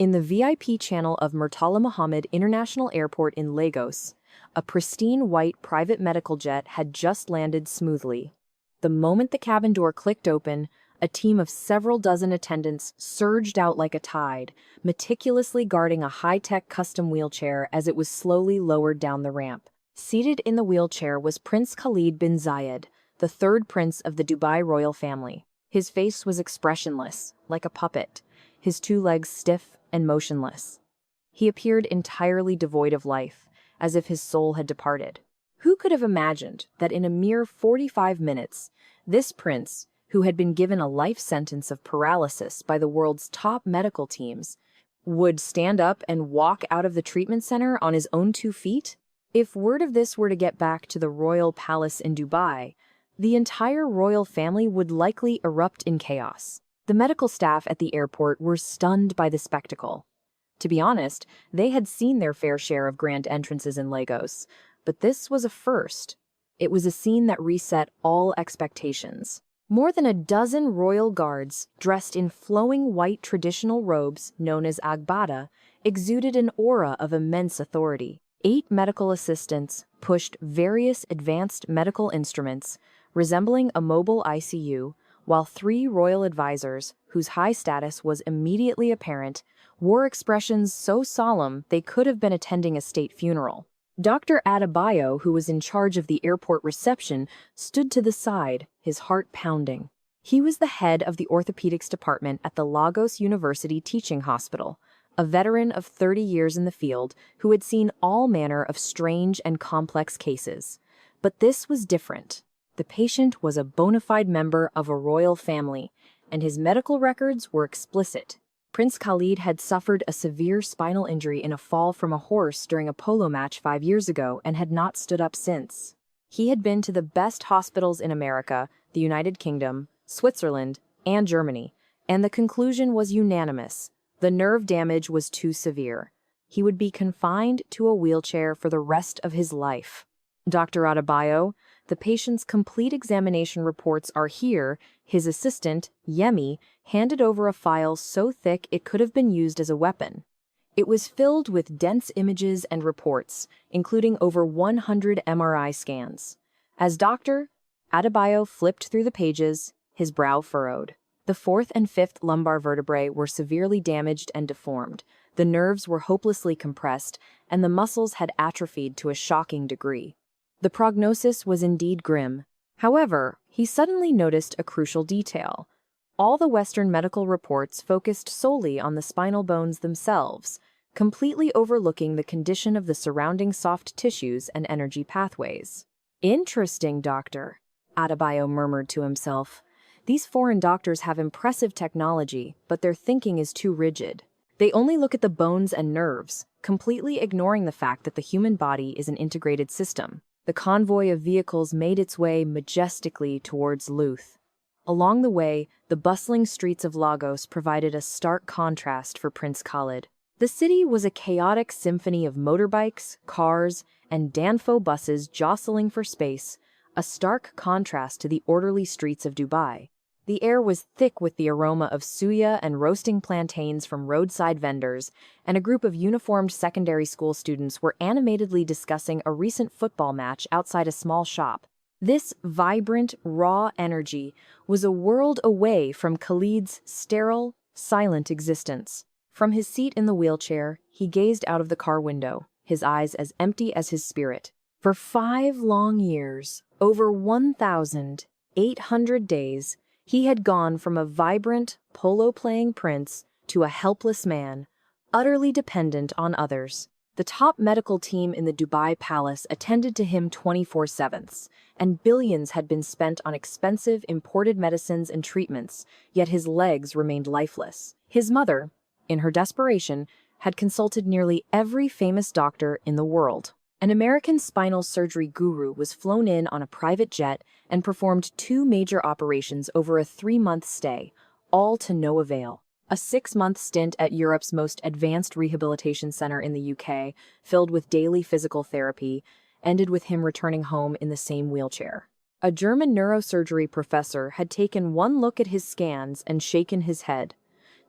In the VIP channel of Murtala Muhammad International Airport in Lagos, a pristine white private medical jet had just landed smoothly. The moment the cabin door clicked open, a team of several dozen attendants surged out like a tide, meticulously guarding a high-tech custom wheelchair as it was slowly lowered down the ramp. Seated in the wheelchair was Prince Khalid bin Zayed, the third prince of the Dubai royal family. His face was expressionless, like a puppet, his two legs stiff and motionless. He appeared entirely devoid of life, as if his soul had departed. Who could have imagined that in a mere 45 minutes, this prince, who had been given a life sentence of paralysis by the world's top medical teams, would stand up and walk out of the treatment center on his own 2 feet? If word of this were to get back to the royal palace in Dubai, the entire royal family would likely erupt in chaos. The medical staff at the airport were stunned by the spectacle. To be honest, they had seen their fair share of grand entrances in Lagos, but this was a first. It was a scene that reset all expectations. More than a dozen royal guards, dressed in flowing white traditional robes known as agbada, exuded an aura of immense authority. 8 medical assistants pushed various advanced medical instruments, resembling a mobile ICU, while 3 royal advisors, whose high status was immediately apparent, wore expressions so solemn they could have been attending a state funeral. Dr. Adebayo, who was in charge of the airport reception, stood to the side, his heart pounding. He was the head of the orthopedics department at the Lagos University Teaching Hospital, a veteran of 30 years in the field who had seen all manner of strange and complex cases. But this was different. The patient was a bona fide member of a royal family, and his medical records were explicit. Prince Khalid had suffered a severe spinal injury in a fall from a horse during a polo match 5 years ago and had not stood up since. He had been to the best hospitals in America, the United Kingdom, Switzerland, and Germany, and the conclusion was unanimous. The nerve damage was too severe. He would be confined to a wheelchair for the rest of his life. Dr. Adebayo, the patient's complete examination reports are here. His assistant, Yemi, handed over a file so thick it could have been used as a weapon. It was filled with dense images and reports, including over 100 MRI scans. As Dr. Adebayo flipped through the pages, his brow furrowed. The 4th and 5th lumbar vertebrae were severely damaged and deformed. The nerves were hopelessly compressed, and the muscles had atrophied to a shocking degree. The prognosis was indeed grim. However, he suddenly noticed a crucial detail. All the Western medical reports focused solely on the spinal bones themselves, completely overlooking the condition of the surrounding soft tissues and energy pathways. "Interesting, doctor," Adebayo murmured to himself. "These foreign doctors have impressive technology, but their thinking is too rigid. They only look at the bones and nerves, completely ignoring the fact that the human body is an integrated system." The convoy of vehicles made its way majestically towards Louth. Along the way, the bustling streets of Lagos provided a stark contrast for Prince Khalid. The city was a chaotic symphony of motorbikes, cars, and Danfo buses jostling for space, a stark contrast to the orderly streets of Dubai. The air was thick with the aroma of suya and roasting plantains from roadside vendors, and a group of uniformed secondary school students were animatedly discussing a recent football match outside a small shop. This vibrant, raw energy was a world away from Khalid's sterile, silent existence. From his seat in the wheelchair, he gazed out of the car window, his eyes as empty as his spirit. For 5 long years, over 1,800 days, he had gone from a vibrant, polo-playing prince to a helpless man, utterly dependent on others. The top medical team in the Dubai palace attended to him 24/7, and billions had been spent on expensive imported medicines and treatments, yet his legs remained lifeless. His mother, in her desperation, had consulted nearly every famous doctor in the world. An American spinal surgery guru was flown in on a private jet and performed 2 major operations over a 3-month stay, all to no avail. A 6-month stint at Europe's most advanced rehabilitation center in the UK, filled with daily physical therapy, ended with him returning home in the same wheelchair. A German neurosurgery professor had taken one look at his scans and shaken his head.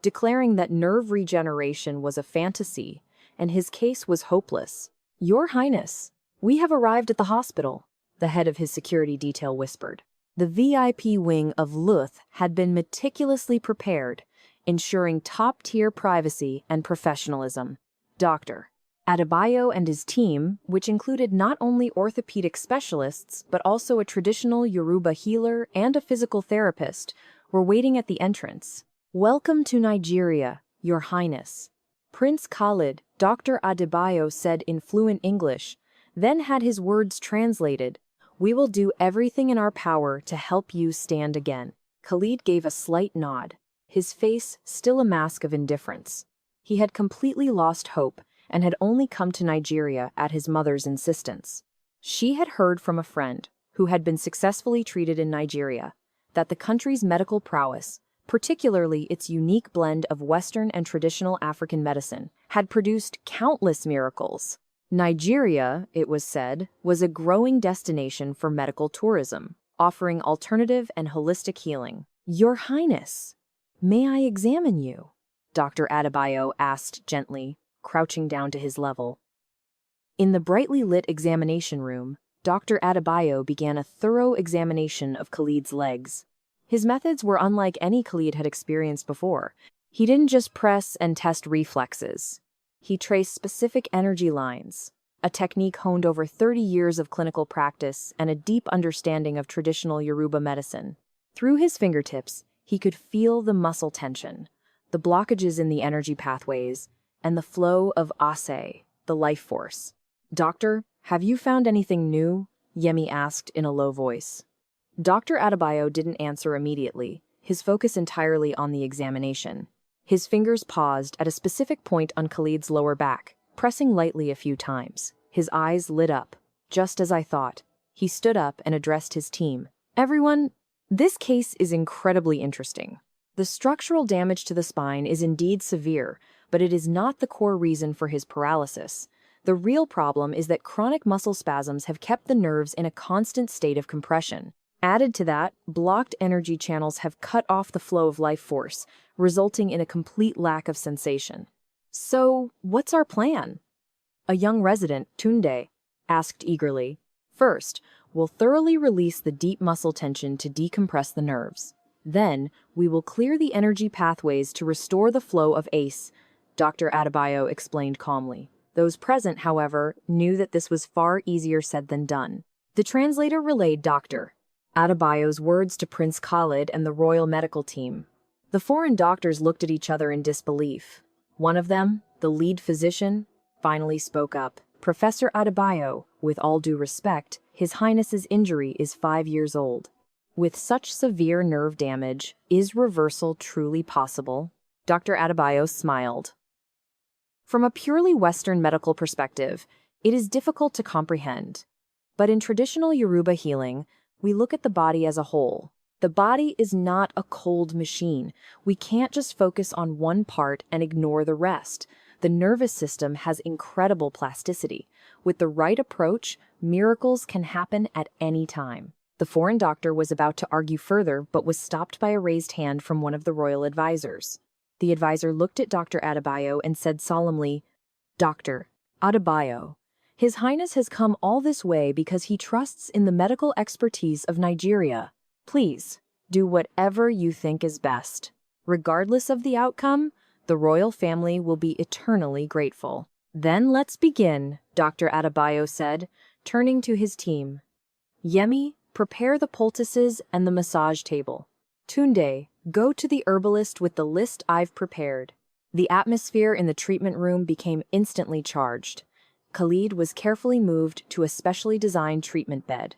declaring that nerve regeneration was a fantasy and his case was hopeless. "Your Highness, we have arrived at the hospital," the head of his security detail whispered. The VIP wing of Luth had been meticulously prepared, ensuring top-tier privacy and professionalism. Dr. Adebayo and his team, which included not only orthopedic specialists but also a traditional Yoruba healer and a physical therapist, were waiting at the entrance. "Welcome to Nigeria, Your Highness." Prince Khalid, Dr. Adebayo said in fluent English, then had his words translated. "We will do everything in our power to help you stand again." Khalid gave a slight nod, his face still a mask of indifference. He had completely lost hope and had only come to Nigeria at his mother's insistence. She had heard from a friend, who had been successfully treated in Nigeria, that the country's medical prowess, particularly its unique blend of Western and traditional African medicine, had produced countless miracles. Nigeria, it was said, was a growing destination for medical tourism, offering alternative and holistic healing. "Your Highness, may I examine you?" Dr. Adebayo asked gently, crouching down to his level. In the brightly lit examination room, Dr. Adebayo began a thorough examination of Khalid's legs. His methods were unlike any Khalid had experienced before. He didn't just press and test reflexes. He traced specific energy lines, a technique honed over 30 years of clinical practice and a deep understanding of traditional Yoruba medicine. Through his fingertips, he could feel the muscle tension, the blockages in the energy pathways, and the flow of Ase, the life force. "Doctor, have you found anything new?" Yemi asked in a low voice. Dr. Adebayo didn't answer immediately, his focus entirely on the examination. His fingers paused at a specific point on Khalid's lower back, pressing lightly a few times. His eyes lit up. "Just as I thought." He stood up and addressed his team. "Everyone, this case is incredibly interesting. The structural damage to the spine is indeed severe, but it is not the core reason for his paralysis. The real problem is that chronic muscle spasms have kept the nerves in a constant state of compression. Added to that, blocked energy channels have cut off the flow of life force, resulting in a complete lack of sensation." "So, what's our plan?" A young resident, Tunde, asked eagerly. "First, we'll thoroughly release the deep muscle tension to decompress the nerves. Then, we will clear the energy pathways to restore the flow of ACE," Dr. Adebayo explained calmly. Those present, however, knew that this was far easier said than done. The translator relayed Dr. Adebayo's words to Prince Khalid and the royal medical team. The foreign doctors looked at each other in disbelief. One of them, the lead physician, finally spoke up. "Professor Adebayo, with all due respect, His Highness's injury is 5 years old. With such severe nerve damage, is reversal truly possible?" Dr. Adebayo smiled. From a purely Western medical perspective, it is difficult to comprehend. But in traditional Yoruba healing, we look at the body as a whole. The body is not a cold machine. We can't just focus on one part and ignore the rest. The nervous system has incredible plasticity. With the right approach, miracles can happen at any time. The foreign doctor was about to argue further, but was stopped by a raised hand from one of the royal advisors. The advisor looked at Dr. Adebayo and said solemnly, "Dr. Adebayo, His Highness has come all this way because he trusts in the medical expertise of Nigeria. Please, do whatever you think is best. Regardless of the outcome, the royal family will be eternally grateful." "Then let's begin," Dr. Adebayo said, turning to his team. "Yemi, prepare the poultices and the massage table. Tunde, go to the herbalist with the list I've prepared." The atmosphere in the treatment room became instantly charged. Khalid was carefully moved to a specially designed treatment bed.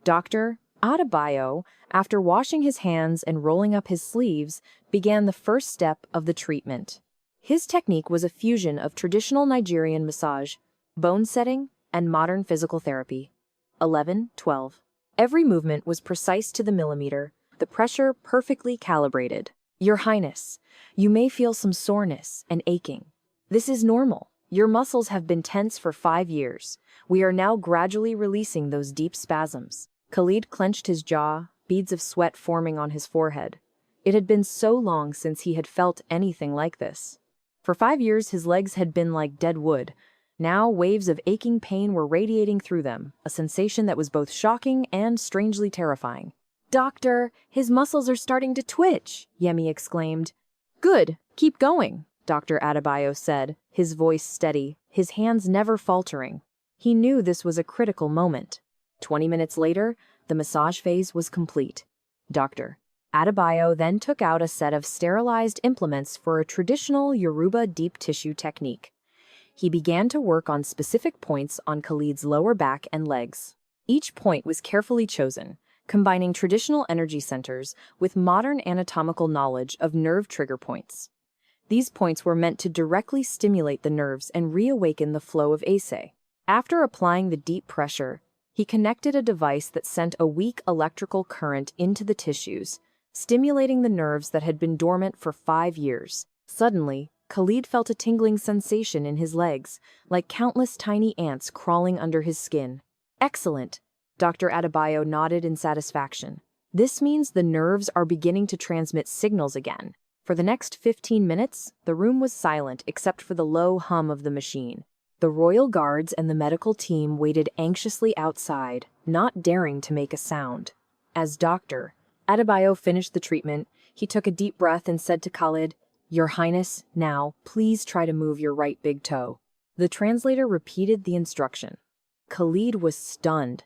Dr. Adebayo, after washing his hands and rolling up his sleeves, began the first step of the treatment. His technique was a fusion of traditional Nigerian massage, bone setting, and modern physical therapy. 11-12. Every movement was precise to the millimeter, the pressure perfectly calibrated. "Your Highness, you may feel some soreness and aching. This is normal. Your muscles have been tense for 5 years. We are now gradually releasing those deep spasms." Khalid clenched his jaw, beads of sweat forming on his forehead. It had been so long since he had felt anything like this. For 5 years, his legs had been like dead wood. Now, waves of aching pain were radiating through them, a sensation that was both shocking and strangely terrifying. "Doctor, his muscles are starting to twitch," Yemi exclaimed. "Good, keep going," Dr. Adebayo said, his voice steady, his hands never faltering. He knew this was a critical moment. 20 minutes later, the massage phase was complete. Dr. Adebayo then took out a set of sterilized implements for a traditional Yoruba deep tissue technique. He began to work on specific points on Khalid's lower back and legs. Each point was carefully chosen, combining traditional energy centers with modern anatomical knowledge of nerve trigger points. These points were meant to directly stimulate the nerves and reawaken the flow of Ace. After applying the deep pressure, he connected a device that sent a weak electrical current into the tissues, stimulating the nerves that had been dormant for 5 years. Suddenly, Khalid felt a tingling sensation in his legs, like countless tiny ants crawling under his skin. "Excellent," Dr. Adebayo nodded in satisfaction. "This means the nerves are beginning to transmit signals again." For the next 15 minutes, the room was silent except for the low hum of the machine. The royal guards and the medical team waited anxiously outside, not daring to make a sound. As Dr. Adebayo finished the treatment, he took a deep breath and said to Khalid, "Your Highness, now, please try to move your right big toe." The translator repeated the instruction. Khalid was stunned.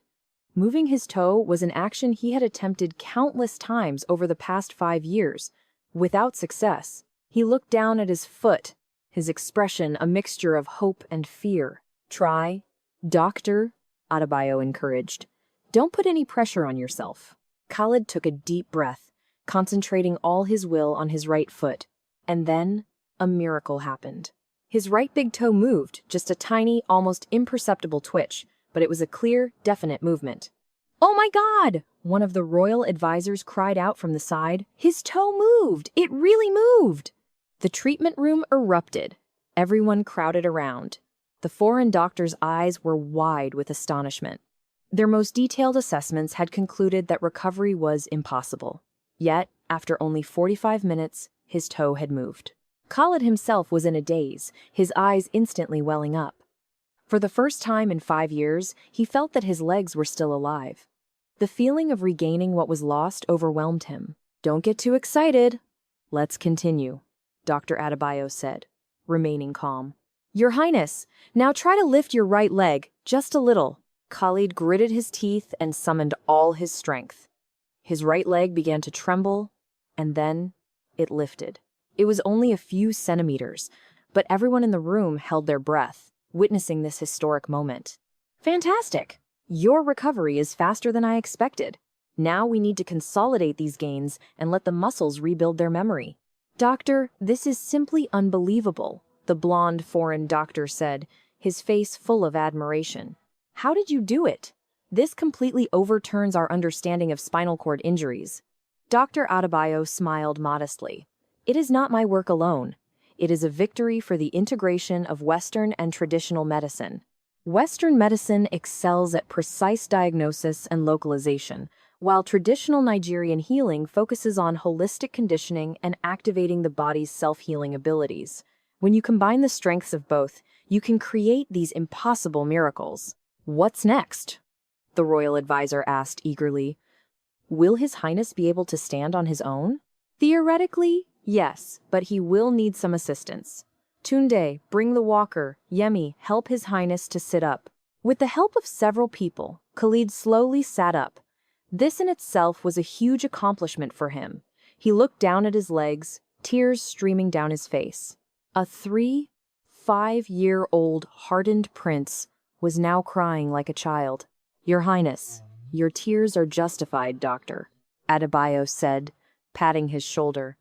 Moving his toe was an action he had attempted countless times over the past 5 years. Without success, he looked down at his foot, his expression a mixture of hope and fear. "Try, Dr. Adebayo encouraged. "Don't put any pressure on yourself." Khalid took a deep breath, concentrating all his will on his right foot. And then, a miracle happened. His right big toe moved, just a tiny, almost imperceptible twitch, but it was a clear, definite movement. "Oh my God!" one of the royal advisors cried out from the side. "His toe moved! It really moved!" The treatment room erupted. Everyone crowded around. The foreign doctors' eyes were wide with astonishment. Their most detailed assessments had concluded that recovery was impossible. Yet, after only 45 minutes, his toe had moved. Khalid himself was in a daze, his eyes instantly welling up. For the first time in 5 years, he felt that his legs were still alive. The feeling of regaining what was lost overwhelmed him. "Don't get too excited. Let's continue," Dr. Adebayo said, remaining calm. "Your Highness, now try to lift your right leg, just a little." Khalid gritted his teeth and summoned all his strength. His right leg began to tremble, and then it lifted. It was only a few centimeters, but everyone in the room held their breath, witnessing this historic moment. "Fantastic! Your recovery is faster than I expected. Now we need to consolidate these gains and let the muscles rebuild their memory." "Doctor, this is simply unbelievable," the blonde foreign doctor said, his face full of admiration. "How did you do it? This completely overturns our understanding of spinal cord injuries." Dr. Adebayo smiled modestly. "It is not my work alone. It is a victory for the integration of Western and traditional medicine. Western medicine excels at precise diagnosis and localization, while traditional Nigerian healing focuses on holistic conditioning and activating the body's self-healing abilities. When you combine the strengths of both, you can create these impossible miracles." "What's next?" the royal advisor asked eagerly. "Will His Highness be able to stand on his own?" "Theoretically, yes, but he will need some assistance. Tunde, bring the walker. Yemi, help His Highness to sit up." With the help of several people, Khalid slowly sat up. This in itself was a huge accomplishment for him. He looked down at his legs, tears streaming down his face. A 5-year-old hardened prince was now crying like a child. "Your Highness, your tears are justified, Doctor," Adebayo said, patting his shoulder.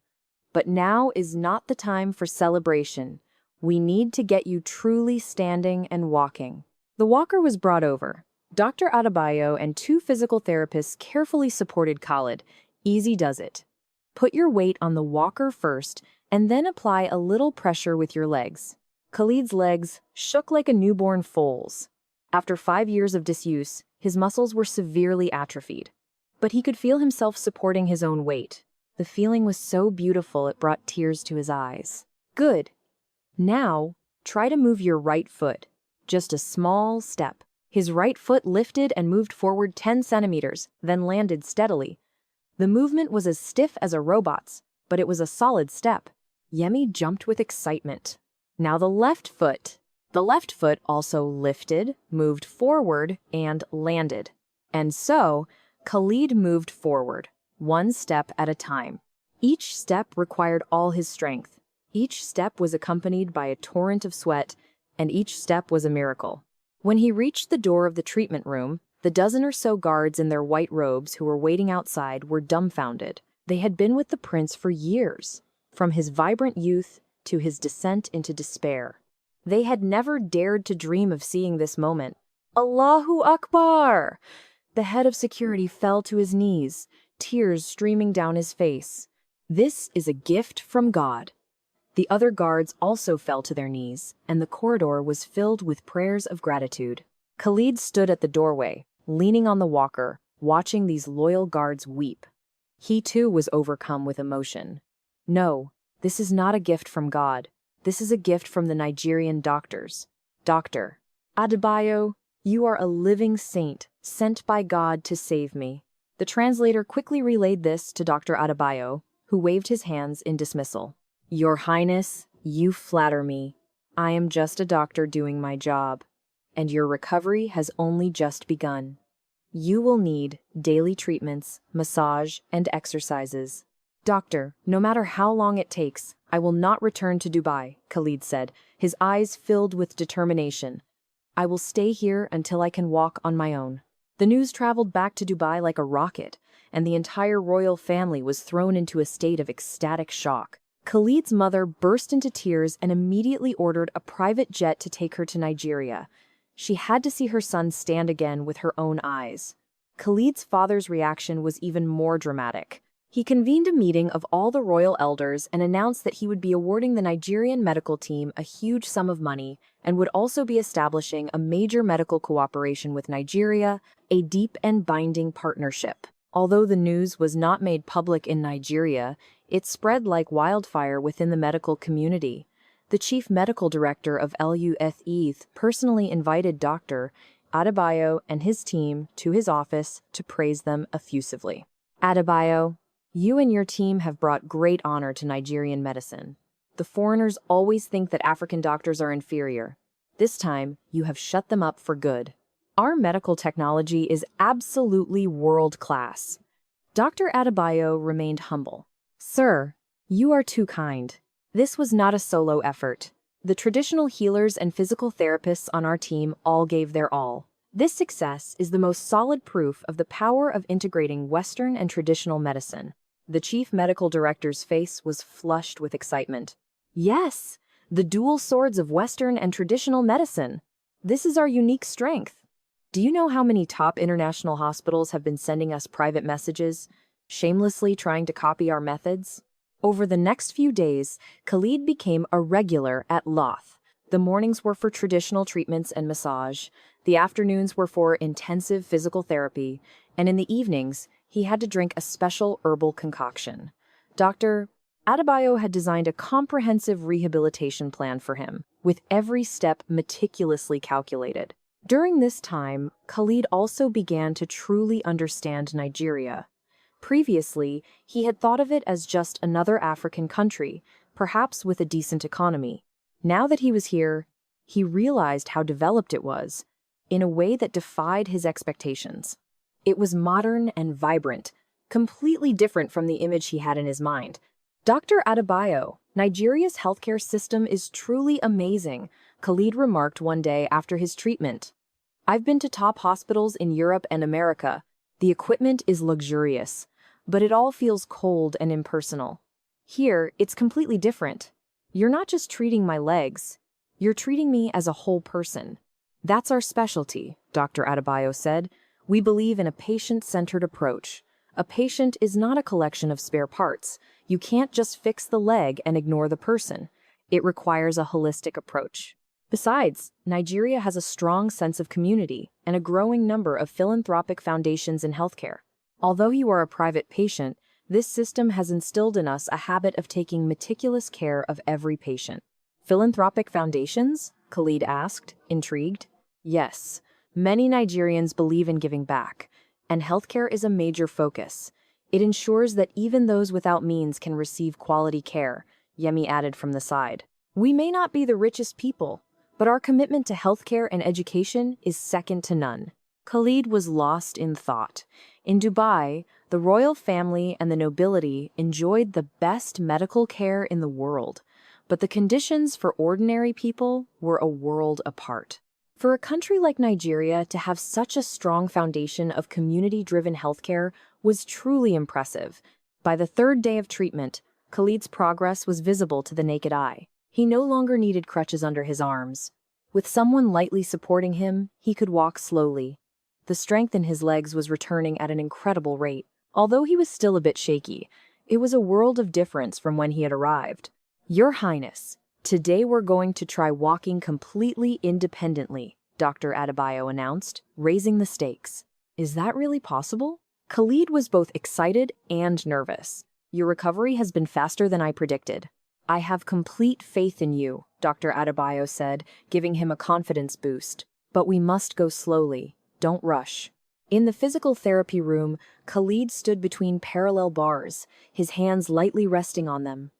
"But now is not the time for celebration. We need to get you truly standing and walking." The walker was brought over. Dr. Adebayo and 2 physical therapists carefully supported Khalid. "Easy does it. Put your weight on the walker first, and then apply a little pressure with your legs." Khalid's legs shook like a newborn foal's. After 5 years of disuse, his muscles were severely atrophied. But he could feel himself supporting his own weight. The feeling was so beautiful it brought tears to his eyes. Good. Now, try to move your right foot. Just a small step. His right foot lifted and moved forward 10 centimeters, then landed steadily. The movement was as stiff as a robot's, but it was a solid step. Yemi jumped with excitement. Now the left foot. The left foot also lifted, moved forward, and landed. And so, Khalid moved forward, one step at a time. Each step required all his strength. Each step was accompanied by a torrent of sweat, and each step was a miracle. When he reached the door of the treatment room, the dozen or so guards in their white robes who were waiting outside were dumbfounded. They had been with the prince for years, from his vibrant youth to his descent into despair. They had never dared to dream of seeing this moment. Allahu Akbar! The head of security fell to his knees, tears streaming down his face. This is a gift from God. The other guards also fell to their knees, and the corridor was filled with prayers of gratitude. Khalid stood at the doorway, leaning on the walker, watching these loyal guards weep. He too was overcome with emotion. No, this is not a gift from God. This is a gift from the Nigerian doctors. Doctor Adebayo, you are a living saint, sent by God to save me. The translator quickly relayed this to Dr. Adebayo, who waved his hands in dismissal. Your Highness, you flatter me. I am just a doctor doing my job, and your recovery has only just begun. You will need daily treatments, massage, and exercises. Doctor, no matter how long it takes, I will not return to Dubai, Khalid said, his eyes filled with determination. I will stay here until I can walk on my own. The news traveled back to Dubai like a rocket, and the entire royal family was thrown into a state of ecstatic shock. Khalid's mother burst into tears and immediately ordered a private jet to take her to Nigeria. She had to see her son stand again with her own eyes. Khalid's father's reaction was even more dramatic. He convened a meeting of all the royal elders and announced that he would be awarding the Nigerian medical team a huge sum of money and would also be establishing a major medical cooperation with Nigeria, a deep and binding partnership. Although the news was not made public in Nigeria, it spread like wildfire within the medical community. The chief medical director of LUFE personally invited Dr. Adebayo and his team to his office to praise them effusively. Adebayo, you and your team have brought great honor to Nigerian medicine. The foreigners always think that African doctors are inferior. This time, you have shut them up for good. Our medical technology is absolutely world-class. Dr. Adebayo remained humble. Sir, you are too kind. This was not a solo effort. The traditional healers and physical therapists on our team all gave their all. This success is the most solid proof of the power of integrating Western and traditional medicine. The chief medical director's face was flushed with excitement. Yes, the dual swords of Western and traditional medicine. This is our unique strength. Do you know how many top international hospitals have been sending us private messages, shamelessly trying to copy our methods? Over the next few days, Khalid became a regular at Loth. The mornings were for traditional treatments and massage, the afternoons were for intensive physical therapy, and in the evenings, he had to drink a special herbal concoction. Dr. Adebayo had designed a comprehensive rehabilitation plan for him, with every step meticulously calculated. During this time, Khalid also began to truly understand Nigeria. Previously, he had thought of it as just another African country, perhaps with a decent economy. Now that he was here, he realized how developed it was, in a way that defied his expectations. It was modern and vibrant, completely different from the image he had in his mind. Dr. Adebayo, Nigeria's healthcare system is truly amazing, Khalid remarked one day after his treatment. I've been to top hospitals in Europe and America. The equipment is luxurious, but it all feels cold and impersonal. Here, it's completely different. You're not just treating my legs, you're treating me as a whole person. That's our specialty, Dr. Adebayo said. We believe in a patient-centered approach. A patient is not a collection of spare parts. You can't just fix the leg and ignore the person. It requires a holistic approach. Besides, Nigeria has a strong sense of community and a growing number of philanthropic foundations in healthcare. Although you are a private patient, This system has instilled in us a habit of taking meticulous care of every patient. Philanthropic foundations? Khalid asked, intrigued. Yes, many Nigerians believe in giving back, and healthcare is a major focus. It ensures that even those without means can receive quality care, Yemi added from the side. We may not be the richest people, but our commitment to healthcare and education is second to none. Khalid was lost in thought. In Dubai, the royal family and the nobility enjoyed the best medical care in the world, but the conditions for ordinary people were a world apart. For a country like Nigeria to have such a strong foundation of community-driven healthcare was truly impressive. By the third day of treatment, Khalid's progress was visible to the naked eye. He no longer needed crutches under his arms. With someone lightly supporting him, he could walk slowly. The strength in his legs was returning at an incredible rate. Although he was still a bit shaky, it was a world of difference from when he had arrived. Your Highness, today we're going to try walking completely independently, Dr. Adebayo announced, raising the stakes. Is that really possible? Khalid was both excited and nervous. Your recovery has been faster than I predicted. I have complete faith in you, Dr. Adebayo said, giving him a confidence boost. But we must go slowly. Don't rush. In the physical therapy room, Khalid stood between parallel bars, his hands lightly resting on them.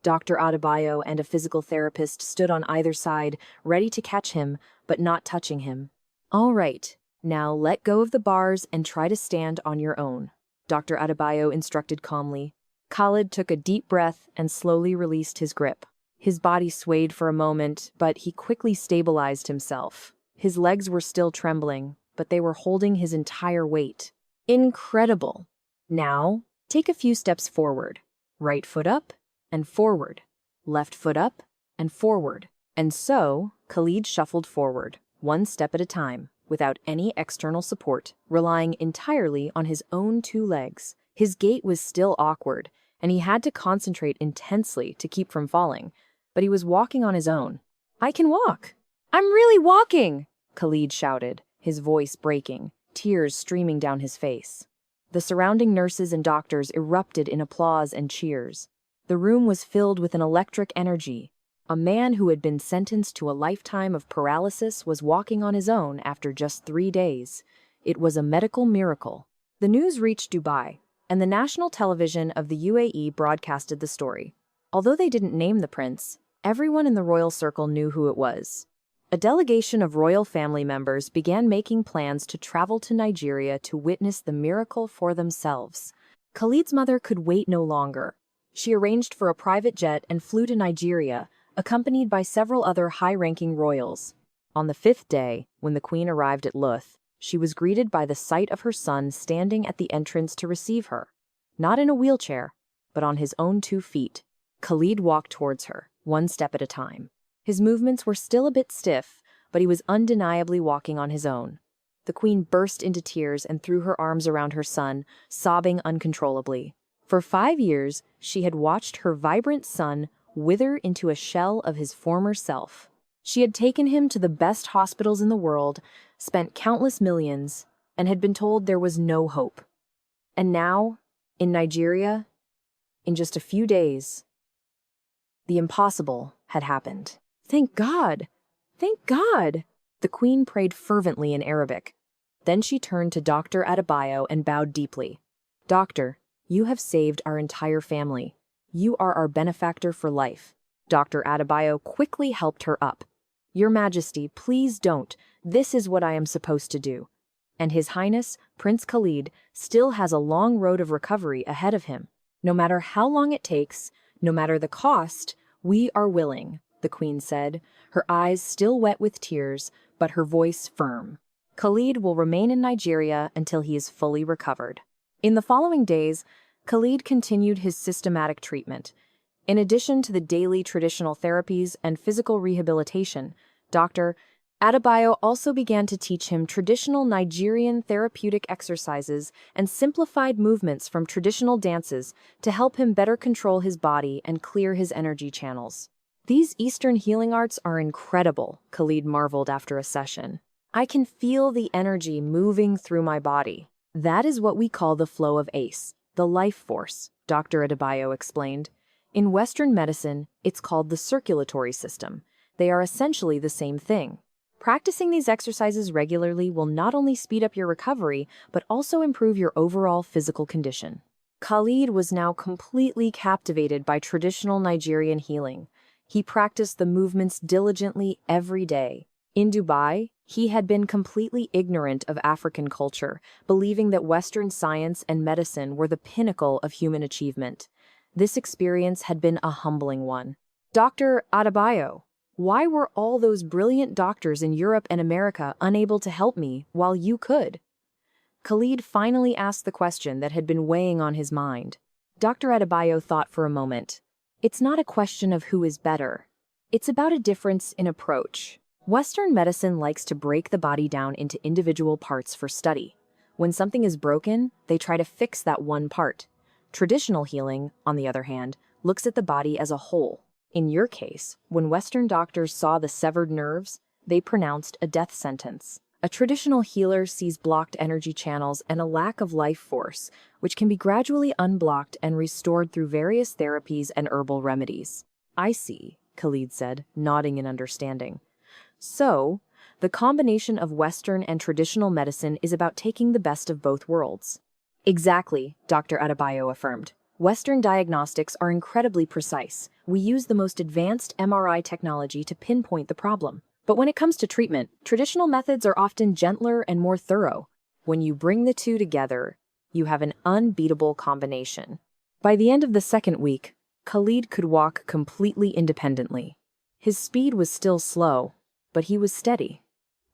Dr. Adebayo and a physical therapist stood on either side, ready to catch him, but not touching him. All right, now let go of the bars and try to stand on your own, Dr. Adebayo instructed calmly. Khalid took a deep breath and slowly released his grip. His body swayed for a moment, but he quickly stabilized himself. His legs were still trembling, but they were holding his entire weight. Incredible! Now, take a few steps forward. Right foot up and forward. Left foot up and forward. And so, Khalid shuffled forward, one step at a time, without any external support, relying entirely on his own two legs. His gait was still awkward, and he had to concentrate intensely to keep from falling, but he was walking on his own. I can walk! I'm really walking! Khalid shouted, his voice breaking, tears streaming down his face. The surrounding nurses and doctors erupted in applause and cheers. The room was filled with an electric energy. A man who had been sentenced to a lifetime of paralysis was walking on his own after just 3 days. It was a medical miracle. The news reached Dubai, and the national television of the UAE broadcasted the story. Although they didn't name the prince, everyone in the royal circle knew who it was. A delegation of royal family members began making plans to travel to Nigeria to witness the miracle for themselves. Khalid's mother could wait no longer. She arranged for a private jet and flew to Nigeria, accompanied by several other high-ranking royals. On the 5th day, when the queen arrived at Luth, she was greeted by the sight of her son standing at the entrance to receive her. Not in a wheelchair, but on his own 2 feet. Khalid walked towards her, one step at a time. His movements were still a bit stiff, but he was undeniably walking on his own. The queen burst into tears and threw her arms around her son, sobbing uncontrollably. For 5 years, she had watched her vibrant son wither into a shell of his former self. She had taken him to the best hospitals in the world, spent countless millions, and had been told there was no hope. And now, in Nigeria, in just a few days, the impossible had happened. Thank God! Thank God! The queen prayed fervently in Arabic. Then she turned to Dr. Adebayo and bowed deeply. Doctor, you have saved our entire family. You are our benefactor for life. Dr. Adebayo quickly helped her up. Your Majesty, please don't. This is what I am supposed to do. And His Highness, Prince Khalid, still has a long road of recovery ahead of him. No matter how long it takes, no matter the cost, we are willing, the queen said, her eyes still wet with tears, but her voice firm. Khalid will remain in Nigeria until he is fully recovered. In the following days, Khalid continued his systematic treatment. In addition to the daily traditional therapies and physical rehabilitation, Dr. Adebayo also began to teach him traditional Nigerian therapeutic exercises and simplified movements from traditional dances to help him better control his body and clear his energy channels. These Eastern healing arts are incredible, Khalid marveled after a session. I can feel the energy moving through my body. That is what we call the flow of ACE, The life force, Dr. Adebayo explained. In Western medicine, it's called the circulatory system. They are essentially the same thing. Practicing these exercises regularly will not only speed up your recovery, but also improve your overall physical condition. Khalid was now completely captivated by traditional Nigerian healing. He practiced the movements diligently every day. In Dubai, he had been completely ignorant of African culture, believing that Western science and medicine were the pinnacle of human achievement. This experience had been a humbling one. Dr. Adebayo, why were all those brilliant doctors in Europe and America unable to help me while you could? Khalid finally asked the question that had been weighing on his mind. Dr. Adebayo thought for a moment. It's not a question of who is better. It's about a difference in approach. Western medicine likes to break the body down into individual parts for study. When something is broken, they try to fix that one part. Traditional healing, on the other hand, looks at the body as a whole. In your case, when Western doctors saw the severed nerves, they pronounced a death sentence. A traditional healer sees blocked energy channels and a lack of life force, which can be gradually unblocked and restored through various therapies and herbal remedies. I see, Khalid said, nodding in understanding. So, the combination of Western and traditional medicine is about taking the best of both worlds. Exactly, Dr. Adebayo affirmed. Western diagnostics are incredibly precise. We use the most advanced MRI technology to pinpoint the problem. But when it comes to treatment, traditional methods are often gentler and more thorough. When you bring the two together, you have an unbeatable combination. By the end of the second week, Khalid could walk completely independently. His speed was still slow, but he was steady.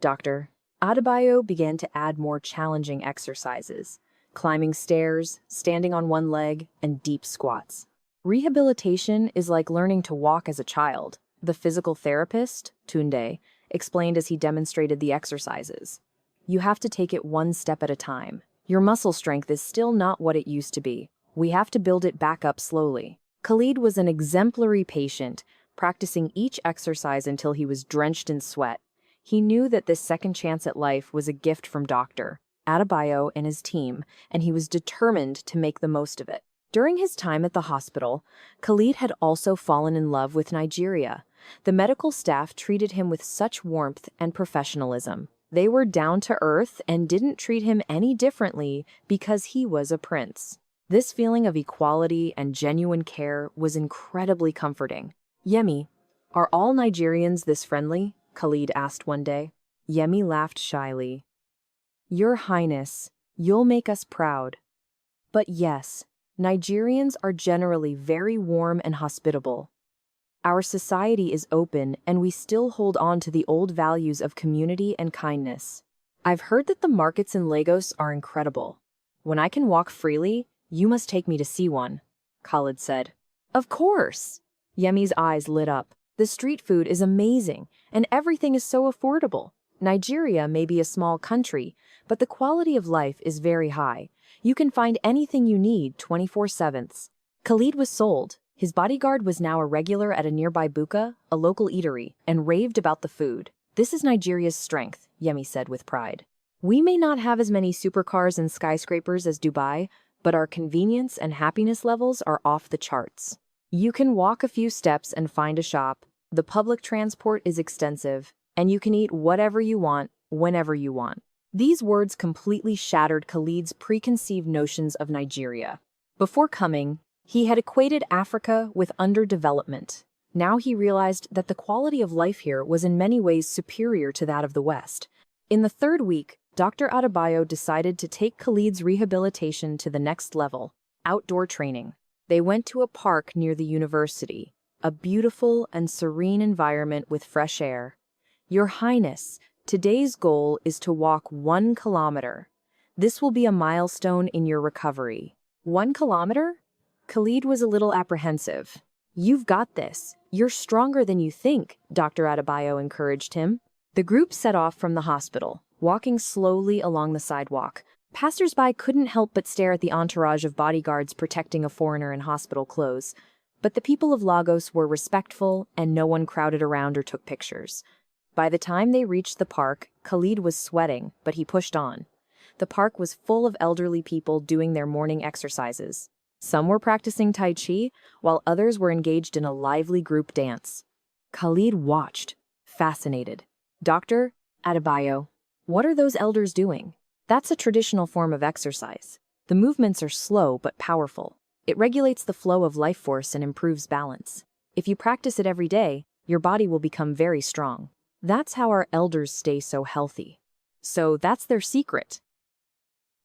Dr. Adebayo began to add more challenging exercises, climbing stairs, standing on one leg, and deep squats. Rehabilitation is like learning to walk as a child. The physical therapist, Tunde, explained as he demonstrated the exercises. You have to take it one step at a time. Your muscle strength is still not what it used to be. We have to build it back up slowly. Khalid was an exemplary patient, practicing each exercise until he was drenched in sweat. He knew that this second chance at life was a gift from Dr. Adebayo and his team, and he was determined to make the most of it. During his time at the hospital, Khalid had also fallen in love with Nigeria. The medical staff treated him with such warmth and professionalism. They were down to earth and didn't treat him any differently because he was a prince. This feeling of equality and genuine care was incredibly comforting. Yemi, are all Nigerians this friendly? Khalid asked one day. Yemi laughed shyly. Your Highness, you'll make us proud. But yes, Nigerians are generally very warm and hospitable. Our society is open, and we still hold on to the old values of community and kindness. I've heard that the markets in Lagos are incredible. When I can walk freely, you must take me to see one, Khalid said. Of course! Yemi's eyes lit up. The street food is amazing, and everything is so affordable. Nigeria may be a small country, but the quality of life is very high. You can find anything you need 24/7. Khalid was sold. His bodyguard was now a regular at a nearby buka, a local eatery, and raved about the food. This is Nigeria's strength, Yemi said with pride. We may not have as many supercars and skyscrapers as Dubai, but our convenience and happiness levels are off the charts. You can walk a few steps and find a shop. The public transport is extensive, and you can eat whatever you want, whenever you want. These words completely shattered Khalid's preconceived notions of Nigeria. Before coming, he had equated Africa with underdevelopment. Now he realized that the quality of life here was in many ways superior to that of the West. In the third week, Dr. Adebayo decided to take Khalid's rehabilitation to the next level, outdoor training. They went to a park near the university, a beautiful and serene environment with fresh air. Your Highness, today's goal is to walk 1 kilometer. This will be a milestone in your recovery. 1 kilometer? Khalid was a little apprehensive. You've got this. You're stronger than you think, Dr. Adebayo encouraged him. The group set off from the hospital, walking slowly along the sidewalk. Passers-by couldn't help but stare at the entourage of bodyguards protecting a foreigner in hospital clothes. But the people of Lagos were respectful, and no one crowded around or took pictures. By the time they reached the park, Khalid was sweating, but he pushed on. The park was full of elderly people doing their morning exercises. Some were practicing Tai Chi, while others were engaged in a lively group dance. Khalid watched, fascinated. Dr. Adebayo, what are those elders doing? That's a traditional form of exercise. The movements are slow but powerful. It regulates the flow of life force and improves balance. If you practice it every day, your body will become very strong. That's how our elders stay so healthy. So that's their secret.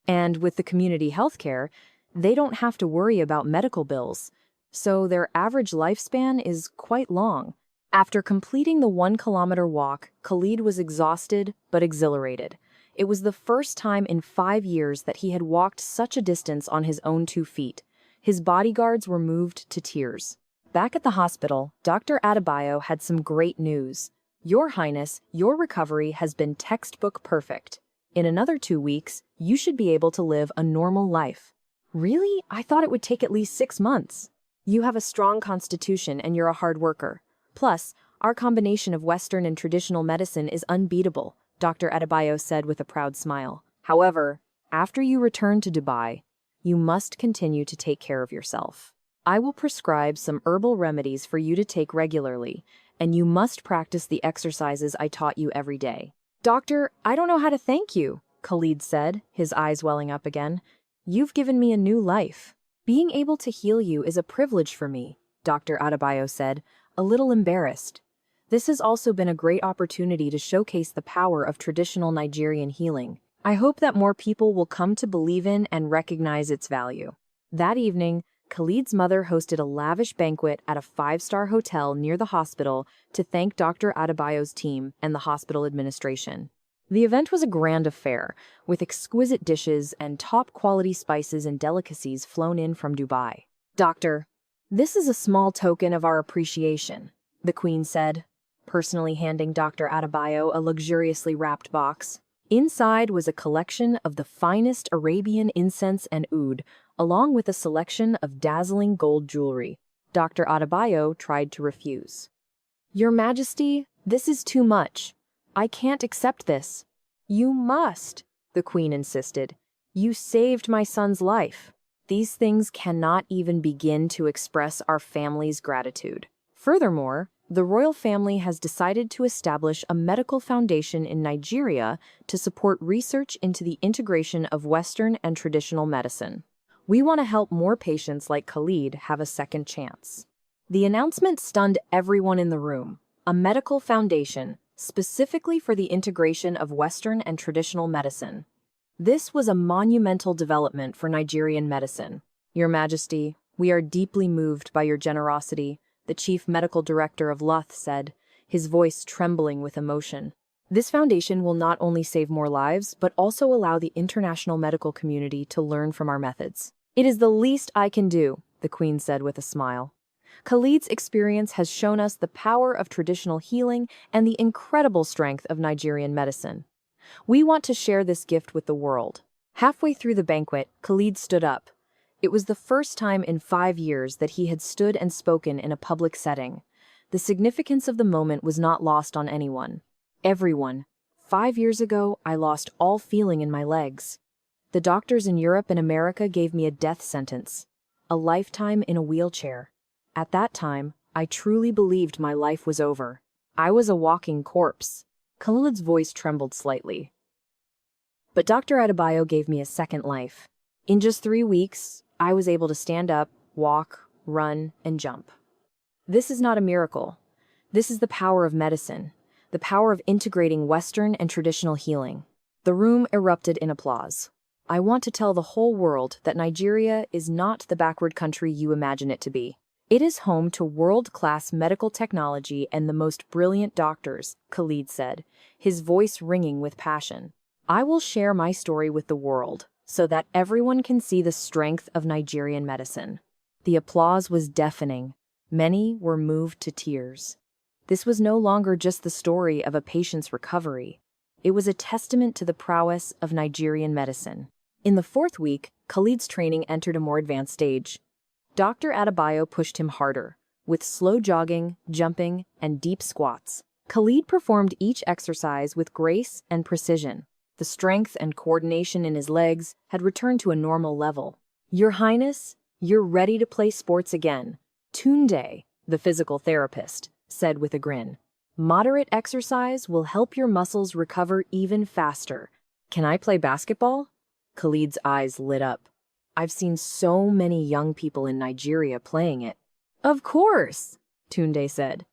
And with the community healthcare, they don't have to worry about medical bills, so their average lifespan is quite long. After completing the 1-kilometer walk, Khalid was exhausted but exhilarated. It was the first time in 5 years that he had walked such a distance on his own 2 feet. His bodyguards were moved to tears. Back at the hospital, Dr. Adebayo had some great news. Your Highness, your recovery has been textbook perfect. In another 2 weeks, you should be able to live a normal life. Really? I thought it would take at least 6 months. You have a strong constitution and you're a hard worker. Plus, our combination of Western and traditional medicine is unbeatable, Dr. Adebayo said with a proud smile. However, after you return to Dubai, you must continue to take care of yourself. I will prescribe some herbal remedies for you to take regularly, and you must practice the exercises I taught you every day. Doctor, I don't know how to thank you, Khalid said, his eyes welling up again. You've given me a new life. Being able to heal you is a privilege for me, Dr. Adebayo said, a little embarrassed. This has also been a great opportunity to showcase the power of traditional Nigerian healing. I hope that more people will come to believe in and recognize its value. That evening, Khalid's mother hosted a lavish banquet at a 5-star hotel near the hospital to thank Dr. Adebayo's team and the hospital administration. The event was a grand affair, with exquisite dishes and top-quality spices and delicacies flown in from Dubai. Doctor, this is a small token of our appreciation, the Queen said, personally handing Dr. Adebayo a luxuriously wrapped box. Inside was a collection of the finest Arabian incense and oud, along with a selection of dazzling gold jewelry. Dr. Adebayo tried to refuse. Your Majesty, this is too much. I can't accept this. You must, the Queen insisted. You saved my son's life. These things cannot even begin to express our family's gratitude. Furthermore, the royal family has decided to establish a medical foundation in Nigeria to support research into the integration of Western and traditional medicine. We want to help more patients like Khalid have a second chance. The announcement stunned everyone in the room. A medical foundation, specifically for the integration of Western and traditional medicine. This was a monumental development for Nigerian medicine. Your Majesty, we are deeply moved by your generosity, the Chief Medical Director of Luth said, his voice trembling with emotion. This foundation will not only save more lives, but also allow the international medical community to learn from our methods. It is the least I can do, the Queen said with a smile. Khalid's experience has shown us the power of traditional healing and the incredible strength of Nigerian medicine. We want to share this gift with the world. Halfway through the banquet, Khalid stood up. It was the first time in 5 years that he had stood and spoken in a public setting. The significance of the moment was not lost on anyone. Everyone. 5 years ago, I lost all feeling in my legs. The doctors in Europe and America gave me a death sentence, a lifetime in a wheelchair. At that time, I truly believed my life was over. I was a walking corpse. Khalid's voice trembled slightly. But Dr. Adebayo gave me a second life. In just 3 weeks, I was able to stand up, walk, run, and jump. This is not a miracle. This is the power of medicine, the power of integrating Western and traditional healing. The room erupted in applause. I want to tell the whole world that Nigeria is not the backward country you imagine it to be. It is home to world-class medical technology and the most brilliant doctors, Khalid said, his voice ringing with passion. I will share my story with the world, so that everyone can see the strength of Nigerian medicine. The applause was deafening. Many were moved to tears. This was no longer just the story of a patient's recovery. It was a testament to the prowess of Nigerian medicine. In the 4th week, Khalid's training entered a more advanced stage. Dr. Adebayo pushed him harder, with slow jogging, jumping, and deep squats. Khalid performed each exercise with grace and precision. The strength and coordination in his legs had returned to a normal level. "Your Highness, you're ready to play sports again," Tunde, the physical therapist, said with a grin. "Moderate exercise will help your muscles recover even faster." "Can I play basketball?" Khalid's eyes lit up. "I've seen so many young people in Nigeria playing it." "Of course," Tunde said.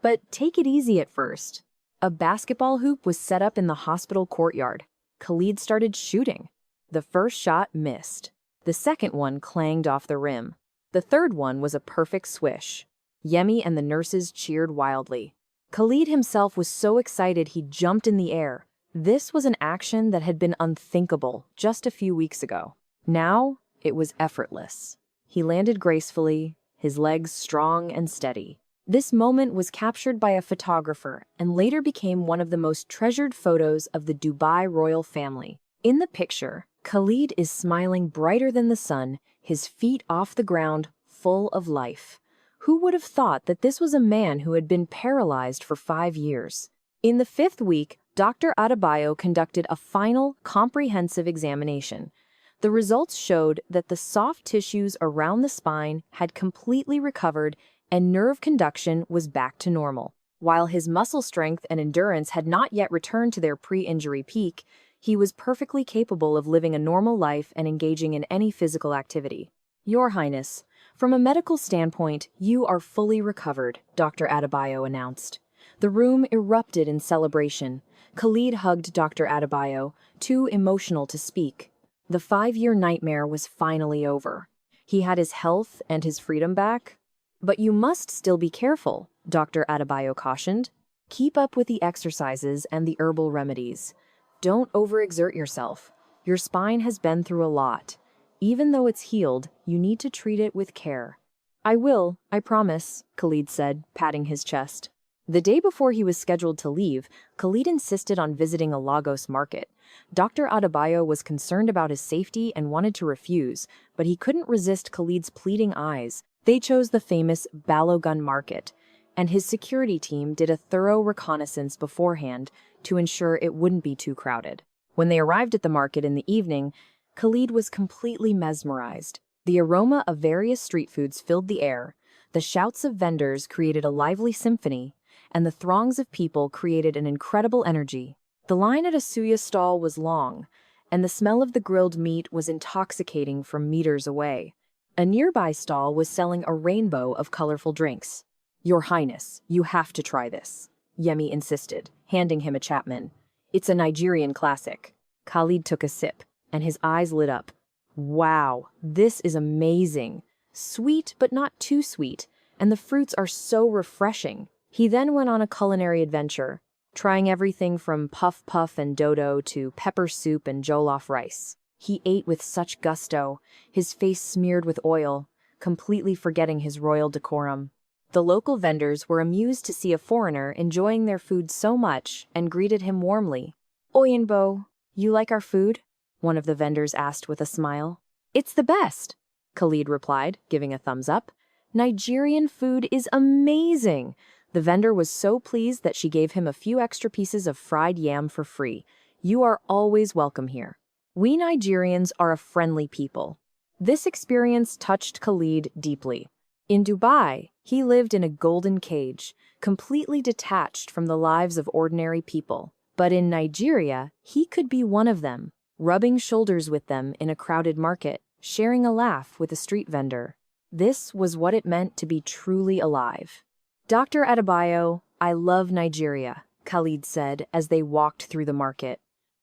"But take it easy at first." A basketball hoop was set up in the hospital courtyard. Khalid started shooting. The first shot missed. The second one clanged off the rim. The third one was a perfect swish. Yemi and the nurses cheered wildly. Khalid himself was so excited he jumped in the air. This was an action that had been unthinkable just a few weeks ago. Now, it was effortless. He landed gracefully, his legs strong and steady. This moment was captured by a photographer and later became one of the most treasured photos of the Dubai royal family. In the picture, Khalid is smiling brighter than the sun, his feet off the ground, full of life. Who would have thought that this was a man who had been paralyzed for 5 years? In the 5th week, Dr. Adebayo conducted a final, comprehensive examination. The results showed that the soft tissues around the spine had completely recovered and nerve conduction was back to normal. While his muscle strength and endurance had not yet returned to their pre-injury peak, he was perfectly capable of living a normal life and engaging in any physical activity. "Your Highness, from a medical standpoint, you are fully recovered," Dr. Adebayo announced. The room erupted in celebration. Khalid hugged Dr. Adebayo, too emotional to speak. The 5-year nightmare was finally over. He had his health and his freedom back. "But you must still be careful," Dr. Adebayo cautioned. "Keep up with the exercises and the herbal remedies. Don't overexert yourself. Your spine has been through a lot. Even though it's healed, you need to treat it with care." "I will, I promise," Khalid said, patting his chest. The day before he was scheduled to leave, Khalid insisted on visiting a Lagos market. Dr. Adebayo was concerned about his safety and wanted to refuse, but he couldn't resist Khalid's pleading eyes. They chose the famous Balogun market, and his security team did a thorough reconnaissance beforehand to ensure it wouldn't be too crowded. When they arrived at the market in the evening, Khalid was completely mesmerized. The aroma of various street foods filled the air, the shouts of vendors created a lively symphony, and the throngs of people created an incredible energy. The line at a suya stall was long, and the smell of the grilled meat was intoxicating from meters away. A nearby stall was selling a rainbow of colorful drinks. "Your Highness, you have to try this," Yemi insisted, handing him a Chapman. "It's a Nigerian classic." Khalid took a sip, and his eyes lit up. "Wow, this is amazing. Sweet, but not too sweet, and the fruits are so refreshing." He then went on a culinary adventure, trying everything from puff puff and dodo to pepper soup and jollof rice. He ate with such gusto, his face smeared with oil, completely forgetting his royal decorum. The local vendors were amused to see a foreigner enjoying their food so much and greeted him warmly. "Oyinbo, you like our food?" one of the vendors asked with a smile. "It's the best," Khalid replied, giving a thumbs up. "Nigerian food is amazing." The vendor was so pleased that she gave him a few extra pieces of fried yam for free. "You are always welcome here. We Nigerians are a friendly people." This experience touched Khalid deeply. In Dubai, he lived in a golden cage, completely detached from the lives of ordinary people. But in Nigeria, he could be one of them, rubbing shoulders with them in a crowded market, sharing a laugh with a street vendor. This was what it meant to be truly alive. "Dr. Adebayo, I love Nigeria," Khalid said as they walked through the market.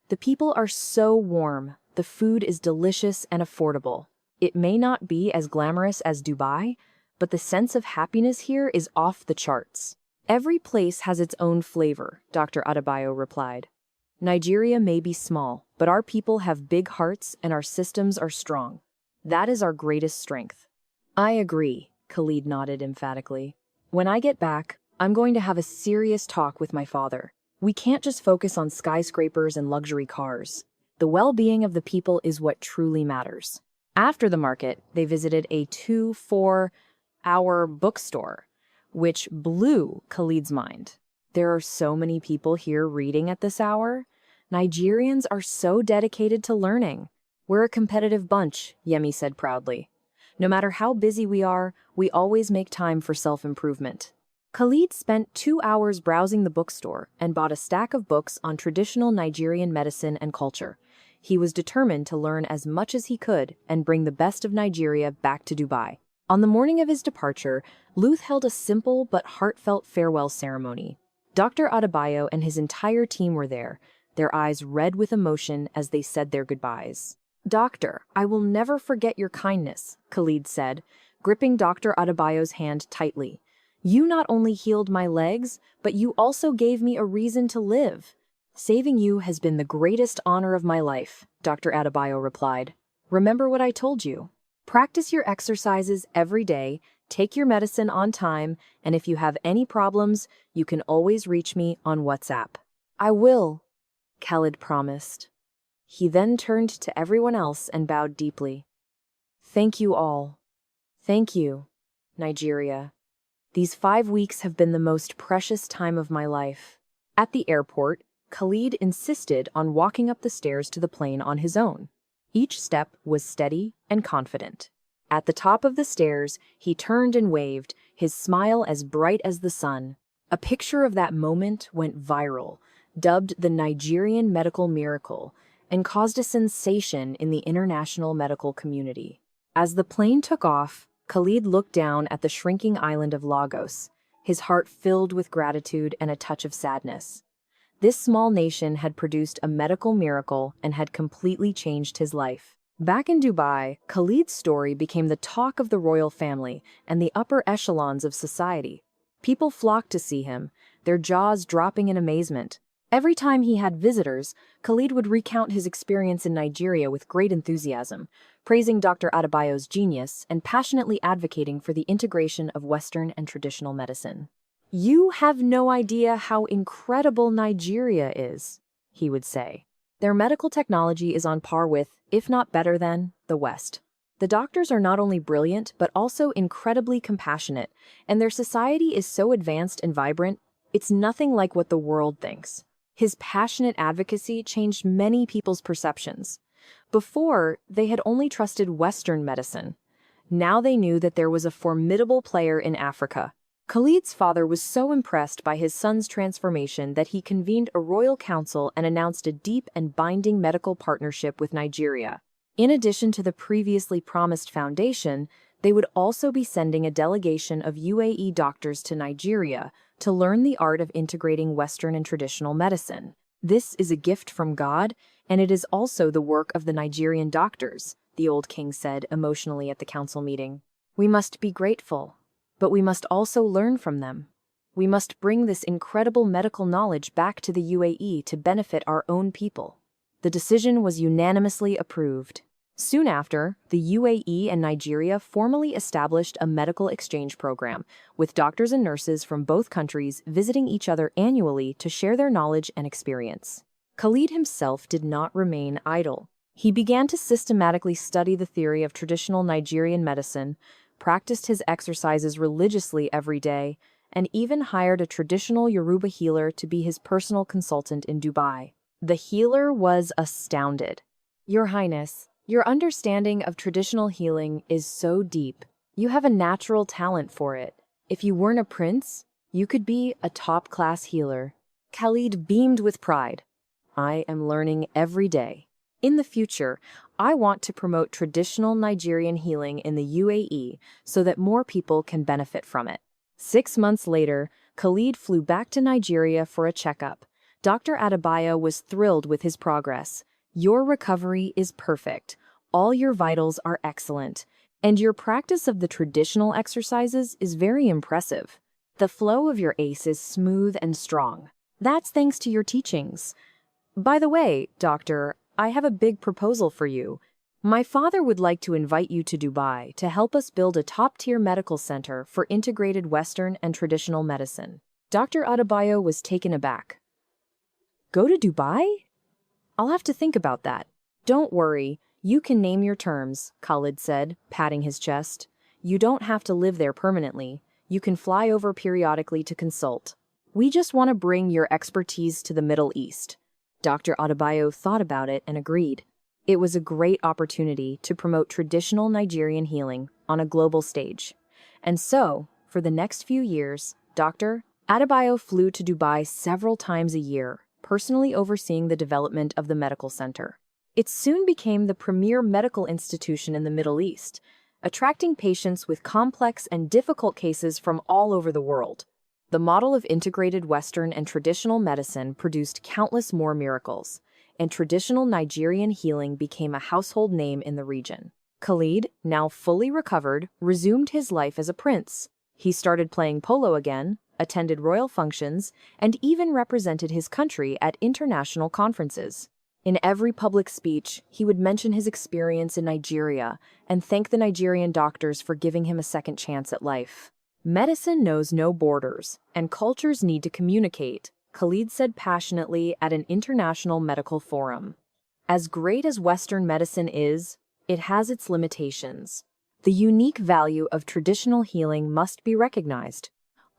"The people are so warm, the food is delicious and affordable. It may not be as glamorous as Dubai, but the sense of happiness here is off the charts." "Every place has its own flavor," Dr. Adebayo replied. "Nigeria may be small, but our people have big hearts and our systems are strong. That is our greatest strength." "I agree," Khalid nodded emphatically. "When I get back, I'm going to have a serious talk with my father. We can't just focus on skyscrapers and luxury cars. The well-being of the people is what truly matters." After the market, they visited a 2-4-hour bookstore, which blew Khalid's mind. "There are so many people here reading at this hour?" Nigerians are so dedicated to learning. We're a competitive bunch, Yemi said proudly. No matter how busy we are, we always make time for self-improvement. Khalid spent 2 hours browsing the bookstore and bought a stack of books on traditional Nigerian medicine and culture. He was determined to learn as much as he could and bring the best of Nigeria back to Dubai. On the morning of his departure, Luth held a simple but heartfelt farewell ceremony. Dr. Adebayo and his entire team were there, their eyes red with emotion as they said their goodbyes. "Doctor, I will never forget your kindness," Khalid said, gripping Dr. Adebayo's hand tightly. "You not only healed my legs, but you also gave me a reason to live." "Saving you has been the greatest honor of my life," Dr. Adebayo replied. "Remember what I told you. Practice your exercises every day, take your medicine on time, and if you have any problems, you can always reach me on WhatsApp." "I will," Khalid promised. He then turned to everyone else and bowed deeply. "Thank you all. Thank you, Nigeria. These 5 weeks have been the most precious time of my life." At the airport, Khalid insisted on walking up the stairs to the plane on his own. Each step was steady and confident. At the top of the stairs, he turned and waved, his smile as bright as the sun. A picture of that moment went viral, dubbed the Nigerian medical miracle, and caused a sensation in the international medical community. As the plane took off, Khalid looked down at the shrinking island of Lagos, his heart filled with gratitude and a touch of sadness. This small nation had produced a medical miracle and had completely changed his life. Back in Dubai, Khalid's story became the talk of the royal family and the upper echelons of society. People flocked to see him, their jaws dropping in amazement. Every time he had visitors, Khalid would recount his experience in Nigeria with great enthusiasm, praising Dr. Adebayo's genius and passionately advocating for the integration of Western and traditional medicine. "You have no idea how incredible Nigeria is," he would say. "Their medical technology is on par with, if not better than, the West. The doctors are not only brilliant, but also incredibly compassionate, and their society is so advanced and vibrant, it's nothing like what the world thinks." His passionate advocacy changed many people's perceptions. Before, they had only trusted Western medicine. Now they knew that there was a formidable player in Africa. Khalid's father was so impressed by his son's transformation that he convened a royal council and announced a deep and binding medical partnership with Nigeria. In addition to the previously promised foundation, they would also be sending a delegation of UAE doctors to Nigeria to learn the art of integrating Western and traditional medicine. "This is a gift from God, and it is also the work of the Nigerian doctors," the old king said emotionally at the council meeting. "We must be grateful, but we must also learn from them. We must bring this incredible medical knowledge back to the UAE to benefit our own people." The decision was unanimously approved. Soon after, the UAE and Nigeria formally established a medical exchange program, with doctors and nurses from both countries visiting each other annually to share their knowledge and experience. Khalid himself did not remain idle. He began to systematically study the theory of traditional Nigerian medicine, practiced his exercises religiously every day, and even hired a traditional Yoruba healer to be his personal consultant in Dubai. The healer was astounded. "Your Highness, your understanding of traditional healing is so deep. You have a natural talent for it. If you weren't a prince, you could be a top-class healer." Khalid beamed with pride. "I am learning every day. In the future, I want to promote traditional Nigerian healing in the UAE so that more people can benefit from it." 6 months later, Khalid flew back to Nigeria for a checkup. Dr. Adebayo was thrilled with his progress. "Your recovery is perfect. All your vitals are excellent. And your practice of the traditional exercises is very impressive. The flow of your ace is smooth and strong. That's thanks to your teachings. By the way, doctor, I have a big proposal for you. My father would like to invite you to Dubai to help us build a top-tier medical center for integrated Western and traditional medicine." Dr. Adebayo was taken aback. "Go to Dubai? I'll have to think about that." "Don't worry, you can name your terms," Khalid said, patting his chest. "You don't have to live there permanently. You can fly over periodically to consult. We just want to bring your expertise to the Middle East." Dr. Adebayo thought about it and agreed. It was a great opportunity to promote traditional Nigerian healing on a global stage. And so, for the next few years, Dr. Adebayo flew to Dubai several times a year, personally overseeing the development of the medical center. It soon became the premier medical institution in the Middle East, attracting patients with complex and difficult cases from all over the world. The model of integrated Western and traditional medicine produced countless more miracles, and traditional Nigerian healing became a household name in the region. Khalid, now fully recovered, resumed his life as a prince. He started playing polo again, attended royal functions, and even represented his country at international conferences. In every public speech, he would mention his experience in Nigeria and thank the Nigerian doctors for giving him a second chance at life. Medicine knows no borders, and cultures need to communicate, Khalid said passionately at an international medical forum. As great as Western medicine is, it has its limitations. The unique value of traditional healing must be recognized.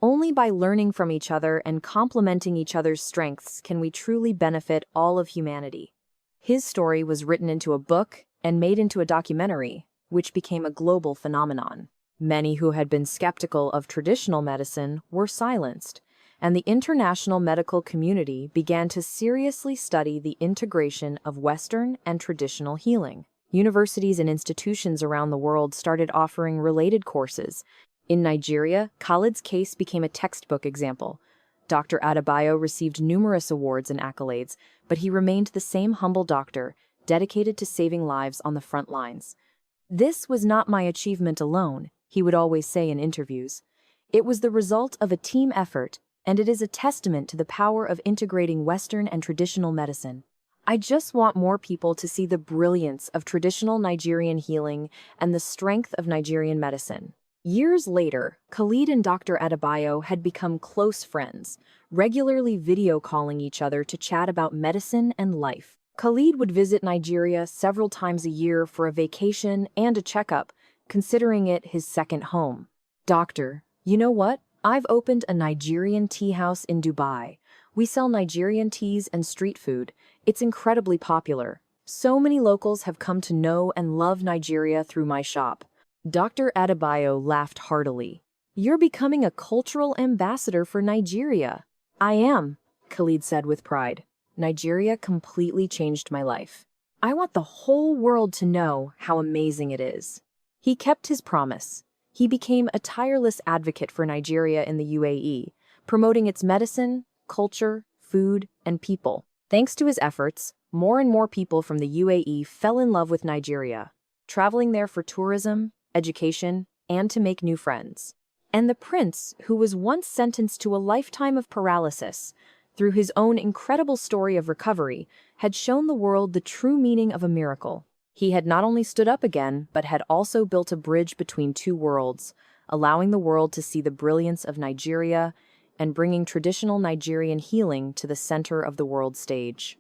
Only by learning from each other and complementing each other's strengths can we truly benefit all of humanity. His story was written into a book and made into a documentary, which became a global phenomenon. Many who had been skeptical of traditional medicine were silenced, and the international medical community began to seriously study the integration of Western and traditional healing. Universities and institutions around the world started offering related courses. In Nigeria, Khalid's case became a textbook example. Dr. Adebayo received numerous awards and accolades, but he remained the same humble doctor, dedicated to saving lives on the front lines. "This was not my achievement alone," he would always say in interviews. "It was the result of a team effort, and it is a testament to the power of integrating Western and traditional medicine. I just want more people to see the brilliance of traditional Nigerian healing and the strength of Nigerian medicine." Years later, Khalid and Dr. Adebayo had become close friends, regularly video calling each other to chat about medicine and life. Khalid would visit Nigeria several times a year for a vacation and a checkup, considering it his second home. "Doctor, you know what? I've opened a Nigerian tea house in Dubai. We sell Nigerian teas and street food. It's incredibly popular. So many locals have come to know and love Nigeria through my shop." Dr. Adebayo laughed heartily. "You're becoming a cultural ambassador for Nigeria." "I am," Khalid said with pride. "Nigeria completely changed my life. I want the whole world to know how amazing it is." He kept his promise. He became a tireless advocate for Nigeria in the UAE, promoting its medicine, culture, food, and people. Thanks to his efforts, more and more people from the UAE fell in love with Nigeria, traveling there for tourism, education, and to make new friends. And the prince, who was once sentenced to a lifetime of paralysis, through his own incredible story of recovery, had shown the world the true meaning of a miracle. He had not only stood up again, but had also built a bridge between two worlds, allowing the world to see the brilliance of Nigeria and bringing traditional Nigerian healing to the center of the world stage.